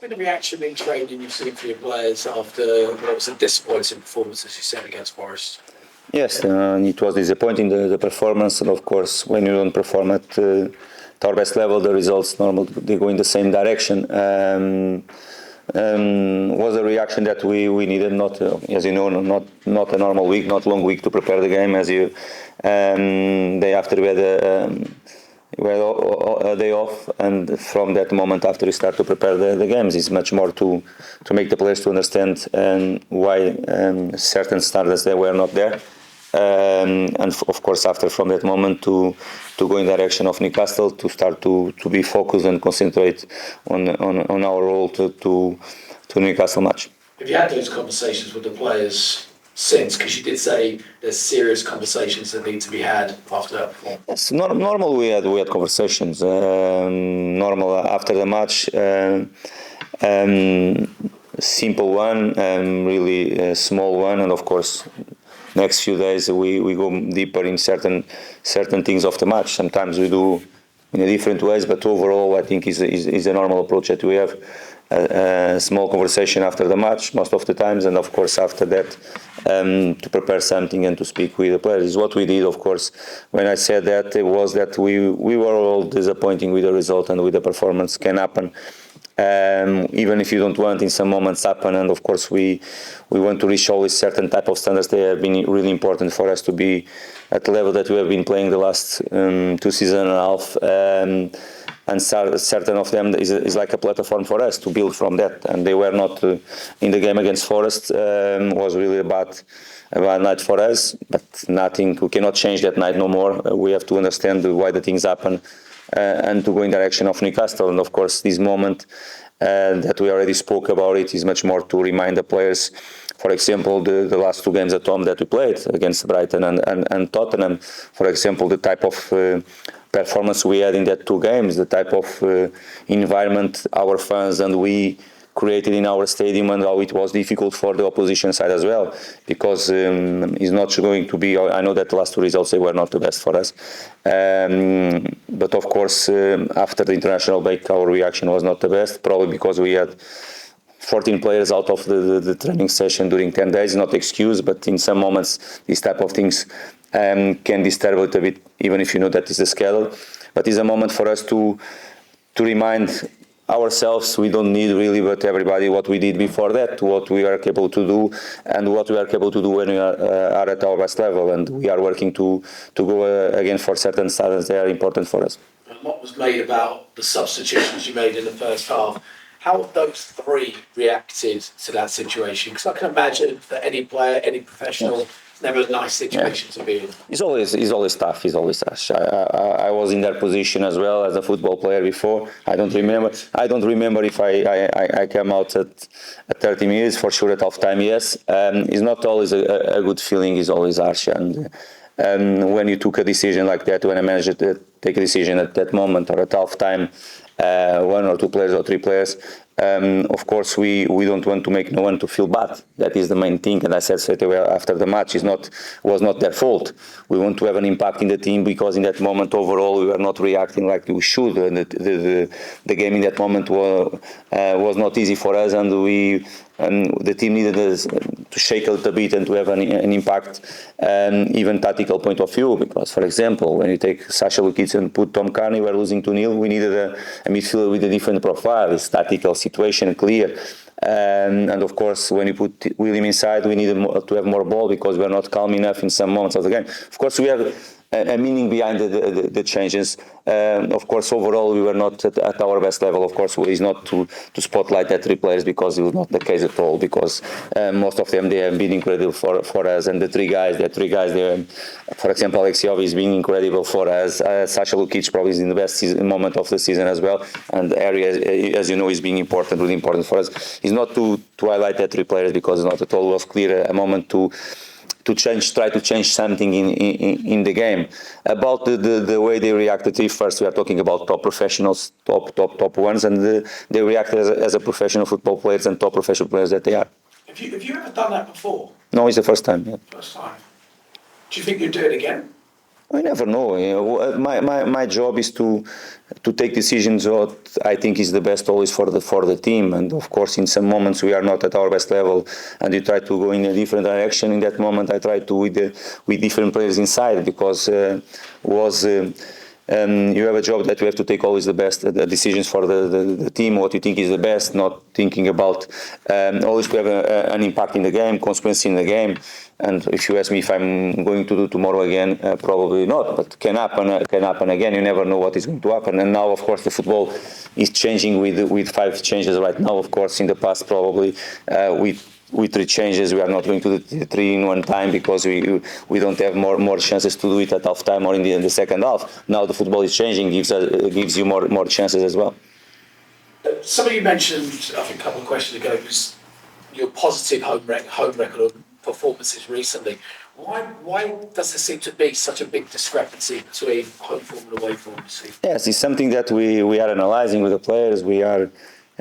been the reaction in training you've seen for your players after what was a disappointing performance, as you said, against Forest? Yes, it was disappointing, the performance, and of course, when you don't perform at our best level, the results normally they go in the same direction. Was a reaction that we needed, not as you know, not a normal week, not long week to prepare the game. As you day after we had a day off, and from that moment after we start to prepare the games, it's much more to make the players to understand why certain standards they were not there. And of course, after from that moment to go in the direction of Newcastle, to start to be focused and concentrate on our role to Newcastle match. Have you had those conversations with the players since? Because you did say there's serious conversations that need to be had after that performance. Yes, normal we had conversations. Normal after the match. Simple one, really small one, and of course. Next few days we go deeper in certain things of the match. Sometimes we do in a different ways, but overall I think is a normal approach that we have. A small conversation after the match most of the times, and of course after that to prepare something and to speak with the players is what we did. Of course, when I said that, it was that we were all disappointing with the result and with the performance. Can happen. Even if you don't want, in some moments happen, and of course we want to reach always certain type of standards. They have been really important for us to be at the level that we have been playing the last 2 seasons and a half, and certain of them is like a platform for us to build from that, and they were not in the game against Forest. Was really a bad night for us, but nothing, we cannot change that night no more. We have to understand why the things happen. And to go in direction of Newcastle, and of course this moment that we already spoke about it is much more to remind the players. For example, the last 2 games at home that we played against Brighton and Tottenham, for example, the type of performance we had in that 2 games, the type of environment our fans and we created in our stadium, and how it was difficult for the opposition side as well, because it's not going to be. I know that the last 2 results they were not the best for us, but of course after the international break our reaction was not the best, probably because we had 14 players out of the training session during 10 days. Not excuse, but in some moments these type of things can disturb it a bit, even if you know that is the schedule. But it's a moment for us to remind ourselves, we don't need really, but everybody, what we did before that, what we are capable to do, and what we are capable to do when we are at our best level, and we are working to go again for certain standards that are important for us. And what was made about the substitutions you made in the first half? How have those 3 reacted to that situation? Because I can imagine that any player, any professional, it's never a nice situation to be in. It's always tough. It's always tough. I was in that position as well as a football player before. I don't remember if I came out at 30 minutes for sure at half time. Yes, it's not always a good feeling. It's always harsh, and when you took a decision like that, when a manager take a decision at that moment or at half time, 1 or 2 players or 3 players. Of course, we don't want to make no one to feel bad. That is the main thing. And I said straight away after the match, was not their fault. We want to have an impact in the team, because in that moment overall we were not reacting like we should. And the game in that moment was not easy for us, and the team needed us to shake a little bit and to have an impact, even tactical point of view. Because, for example, when you take Sasha Lukic and put Tom Carney, we're losing 2-0. We needed a midfielder with a different profile. It's tactical situation, clear. And of course, when you put William inside, we needed to have more ball, because we're not calm enough in some moments of the game. Of course, we have a meaning behind the changes. Of course, overall, we were not at our best level. Of course, it's not to spotlight that 3 players, because it was not the case at all. Because most of them, they have been incredible for us, and the 3 guys, they, for example, Alexiov is being incredible for us. Sasha Lukic probably is in the best moment of the season as well, and Ari, as you know, is being really important for us. It's not to highlight that 3 players, because not at all was clear a moment to try to change something in the game. About the way they reacted, first we are talking about top professionals, top ones, and they reacted as a professional football players and top professional players that they are. Have you ever done that before? No, it's the first time. Yeah. First time. Do you think you'd do it again? I never know. My job is to take decisions what I think is the best always for the team. And of course, in some moments we are not at our best level, and we try to go in a different direction. In that moment, I try to with different players inside, because you have a job that you have to take always the best decisions for the team, what you think is the best, not thinking about always to have an impact in the game, consequence in the game. And if you ask me if I'm going to do tomorrow again, probably not, but can happen again. You never know what is going to happen. And now, of course, the football is changing with 5 changes right now. Of course, in the past, probably with 3 changes, we are not going to do 3 in one time, because we don't have more chances to do it at half time or in the second half. Now the football is changing, gives you more chances as well. Somebody you mentioned, I think a couple of questions ago, was your positive home record of performances recently. Why does there seem to be such a big discrepancy between home form and away form? Yes, it's something that we are analysing with the players. We are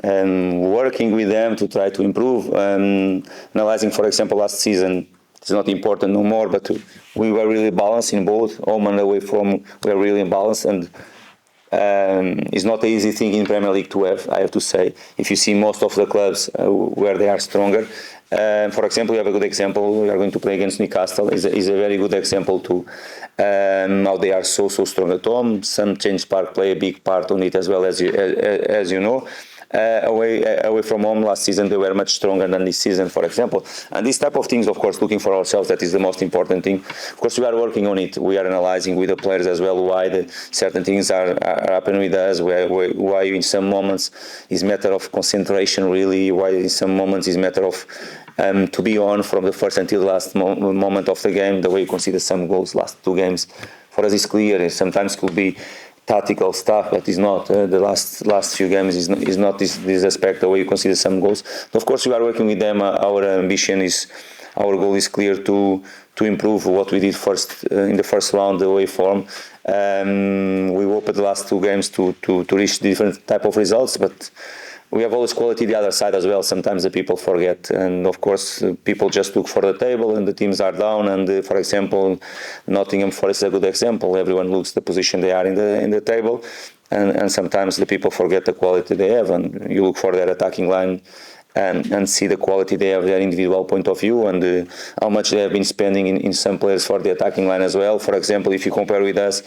working with them to try to improve. Analysing, for example, last season, it's not important no more, but we were really balanced in both home and away form. We are really balanced, and it's not an easy thing in Premier League to have, I have to say. If you see most of the clubs where they are stronger, for example, we have a good example. We are going to play against Newcastle. Is a very good example to how they are so strong at home. Some Change Park play a big part on it as well, as you know. Away from home last season, they were much stronger than this season, for example. And these type of things, of course, looking for ourselves, that is the most important thing. Of course, we are working on it. We are analysing with the players as well why certain things are happening with us, why in some moments is matter of concentration, really, why in some moments is matter of to be on from the first until the last moment of the game, the way you consider some goals last 2 games. For us, it's clear. Sometimes could be tactical stuff, but it's not. The last few games is not this aspect, the way you consider some goals. Of course, we are working with them. Our ambition is, our goal is clear to improve what we did first in the first round, the away form. We hope at the last 2 games to reach different type of results, but we have always quality the other side as well. Sometimes the people forget, and of course people just look for the table and the teams are down. And for example, Nottingham Forest is a good example. Everyone looks the position they are in the table, and sometimes the people forget the quality they have, and you look for their attacking line and see the quality they have, their individual point of view, and how much they have been spending in some players for the attacking line as well. For example, if you compare with us,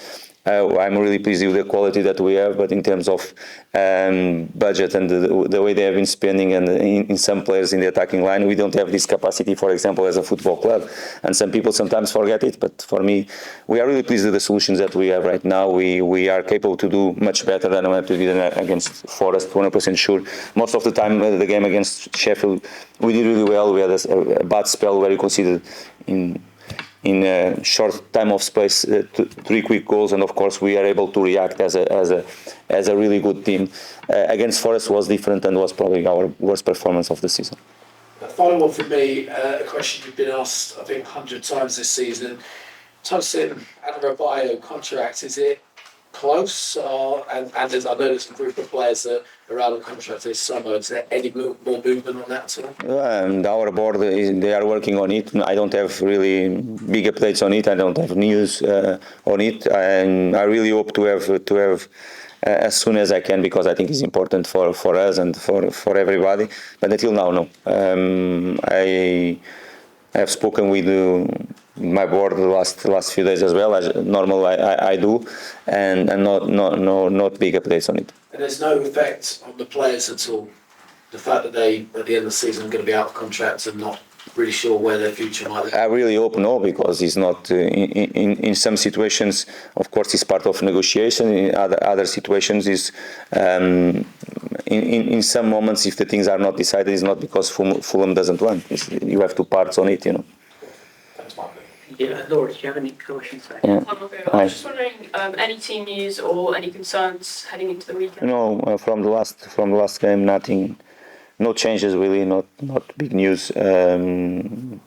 I'm really pleased with the quality that we have, but in terms of budget and the way they have been spending, and in some players in the attacking line, we don't have this capacity, for example, as a football club. And some people sometimes forget it, but for me, we are really pleased with the solutions that we have right now. We are capable to do much better than we did against Forest, 100% sure. Most of the time, the game against Sheffield, we did really well. We had a bad spell where you considered in a short time of space 3 quick goals, and of course we are able to react as a really good team. Against Forest was different and was probably our worst performance of the season. The final one for me, a question you've been asked I think 100 times this season. Tosin Adarabioyo contract, is it close? And I know there's a group of players that are out of contract this summer. Is there any more movement on that at all? And our board, they are working on it. I don't have really big updates on it. I don't have news on it. And I really hope to have as soon as I can, because I think it's important for us and for everybody. But until now, no. I have spoken with my board the last few days as well, as normal I do, and not big updates on it. And there's no effect on the players at all? The fact that they, at the end of the season, are going to be out of contracts and not really sure where their future might be? I really hope no, because it's not. In some situations, of course, it's part of negotiation. In other situations, is in some moments, if the things are not decided, it's not because Fulham doesn't want. You have 2 parts on it, you know. Thanks, Marco. Yeah, Laura, do you have any questions? Yeah. I was just wondering, any team news or any concerns heading into the weekend? No, from the last game, nothing, no changes really, not big news. Full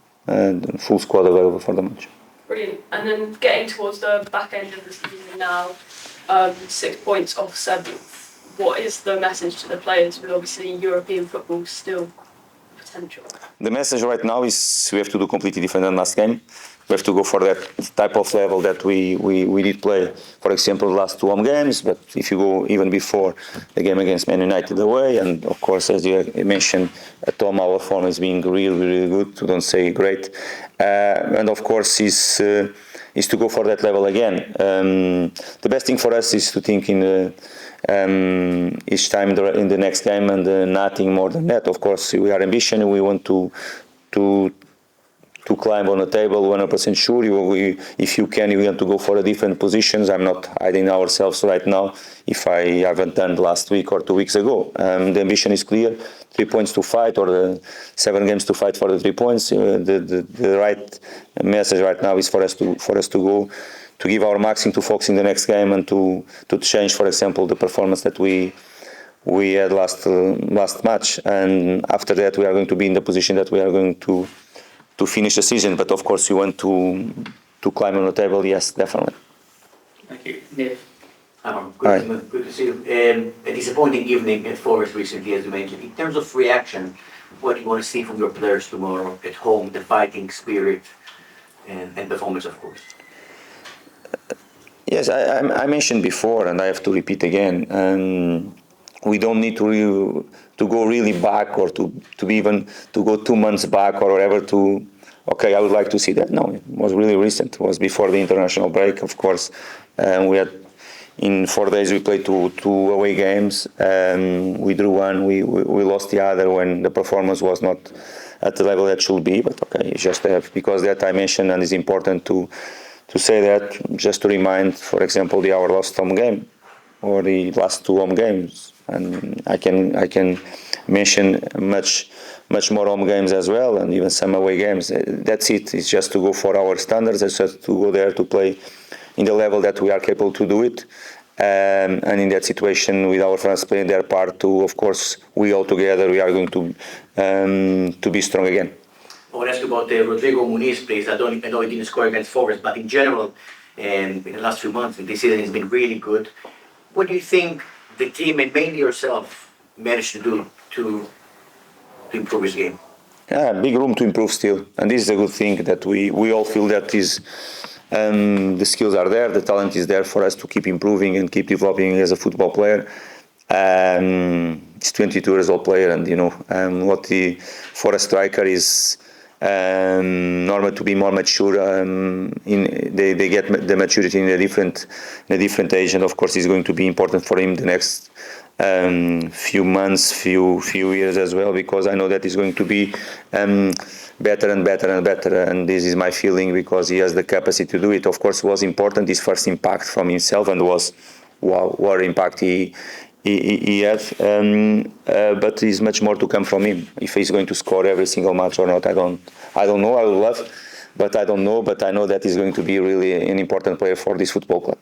squad available for the match. Brilliant. And then getting towards the back end of the season now, 6 points off 7th. What is the message to the players with obviously European football still potential? The message right now is we have to do completely different than last game. We have to go for that type of level that we did play, for example, the last 2 home games, but if you go even before the game against Man United away, and of course, as you mentioned, Tom, our form is being really, really good, to don't say great, and of course is to go for that level again. The best thing for us is to think in each time in the next game and nothing more than that. Of course, we are ambitious, we want to climb on the table, 100% sure. If you can, you want to go for a different positions. I'm not hiding ourselves right now if I haven't done last week or 2 weeks ago. The ambition is clear, 3 points to fight, or 7 games to fight for the 3 points. The right message right now is for us to go, to give our maximum, to focus in the next game, and to change, for example, the performance that we had last match. And after that, we are going to be in the position that we are going to finish the season. But of course, you want to climb on the table. Yes, definitely. Thank you. Nick. Good to see you. A disappointing evening at Forest recently, as you mentioned. In terms of reaction, what do you want to see from your players tomorrow at home, the fighting spirit and performance, of course? Yes, I mentioned before, and I have to repeat again. We don't need to go really back, or to go 2 months back or whatever okay, I would like to see that. No, it was really recent. It was before the international break, of course. We had, in 4 days, we played two away games. We drew one, we lost the other when the performance was not at the level that should be. But okay, it's just because that I mentioned, and it's important to say that, just to remind, for example, our last home game or the last 2 home games. And I can mention much more home games as well, and even some away games. That's it. It's just to go for our standards. It's just to go there to play in the level that we are capable to do it. And in that situation, with our fans playing their part too, of course, we all together, we are going to be strong again. I want to ask you about Rodrigo Muniz, please. I know he didn't score against Forest, but in general, in the last few months, this season has been really good. What do you think the team, and mainly yourself, managed to do to improve his game? Yeah, big room to improve still, and this is a good thing that we all feel that is. The skills are there, the talent is there for us to keep improving and keep developing as a football player. He's 22 years old player, and for a striker is normal to be more mature. They get the maturity in a different age, and of course, it's going to be important for him the next few months, few years as well, because I know that he's going to be better and better and better, and this is my feeling, because he has the capacity to do it. Of course, it was important, his first impact from himself, and was what impact he had, but there's much more to come from him. If he's going to score every single match or not, I don't know. I would love, but I don't know. But I know that he's going to be really an important player for this football club.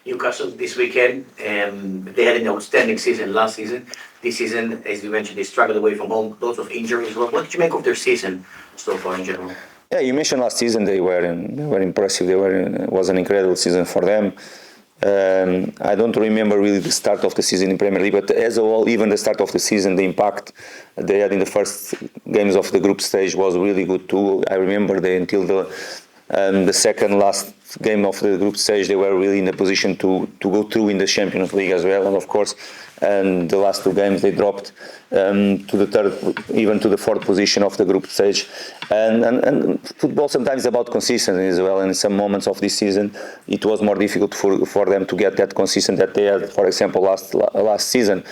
Newcastle this weekend, they had an outstanding season last season. This season, as you mentioned, they struggled away from home, lots of injuries. What did you make of their season so far in general? Yeah, you mentioned last season they were impressive. It was an incredible season for them. I don't remember really the start of the season in Premier League, but as a whole, even the start of the season, the impact they had in the first games of the group stage was really good too. I remember until the second last game of the group stage, they were really in a position to go through in the Champions League as well. And of course, and the last 2 games they dropped to the third, even to the 4th position of the group stage. And football sometimes is about consistency as well. And in some moments of this season, it was more difficult for them to get that consistent that they had, for example, last season.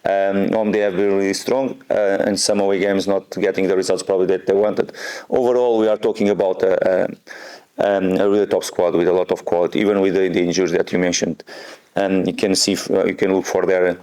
Home they have been really strong, and some away games not getting the results probably that they wanted. Overall, we are talking about a really top squad with a lot of quality, even with the injuries that you mentioned. And you can look for their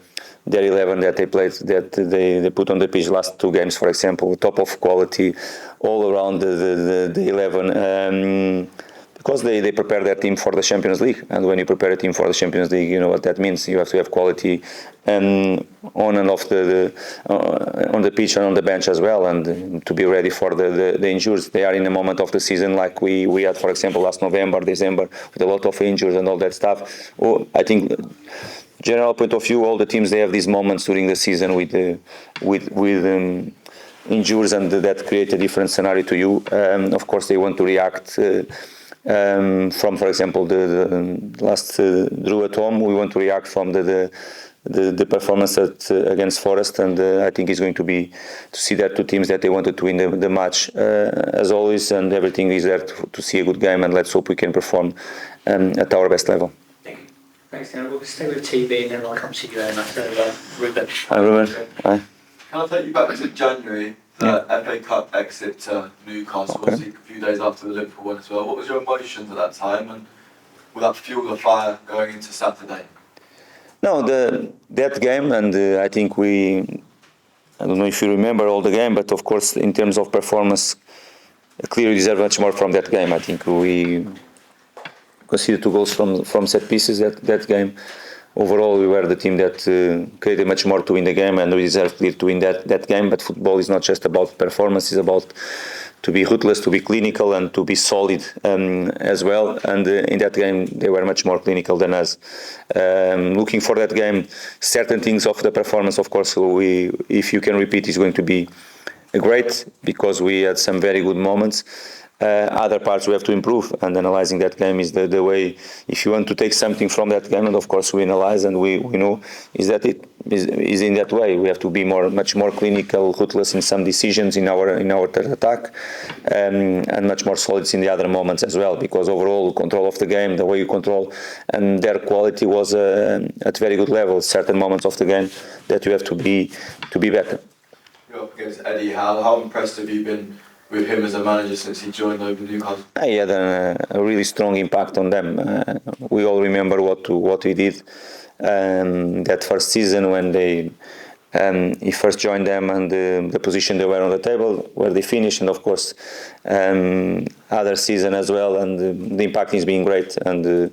11 that they played, that they put on the pitch last 2 games, for example, top of quality all around the 11. Because they prepare their team for the Champions League, and when you prepare a team for the Champions League, you know what that means. You have to have quality on and off on the pitch and on the bench as well, and to be ready for the injuries. They are in a moment of the season like we had, for example, last November, December, with a lot of injuries and all that stuff. I think general point of view, all the teams they have these moments during the season with injuries, and that create a different scenario to you. Of course, they want to react from, for example, the last draw at home. We want to react from the performance against Forest, and I think it's going to be to see that two teams that they wanted to win the match as always, and everything is there to see a good game, and let's hope we can perform at our best level. Thanks, Neil. We'll stay with TV and then I'll come see you there. So, Ruben. Hi, Ruben. Hi. Can I take you back to January, the FA Cup exit to Newcastle, obviously a few days after the Liverpool one as well. What was your emotions at that time, and will that fuel the fire going into Saturday? No, that game, and I think I don't know if you remember all the game, but of course, in terms of performance, clearly deserve much more from that game. I think we conceded 2 goals from set pieces that game. Overall, we were the team that created much more to win the game, and we deserve clearly to win that game. But football is not just about performance; it's about to be ruthless, to be clinical, and to be solid as well. And in that game, they were much more clinical than us. Looking for that game, certain things of the performance, of course, if you can repeat, is going to be great, because we had some very good moments. Other parts we have to improve, and analyzing that game is the way. If you want to take something from that game, and of course we analyze and we know is that it is in that way. We have to be much more clinical, ruthless in some decisions in our third attack, and much more solid in the other moments as well. Because overall control of the game, the way you control, and their quality was at very good level. Certain moments of the game that you have to be better. You're up against Eddie. How impressed have you been with him as a manager since he joined over Newcastle? He had a really strong impact on them. We all remember what he did that first season when he first joined them, and the position they were on the table, where they finished, and of course other season as well, and the impact is being great, and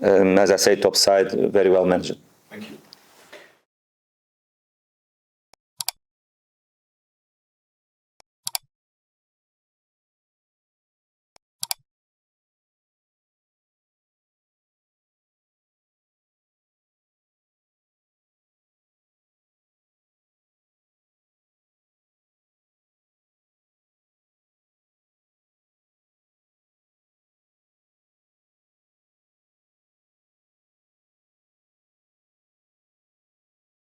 as I say, top side, very well managed. Thank you.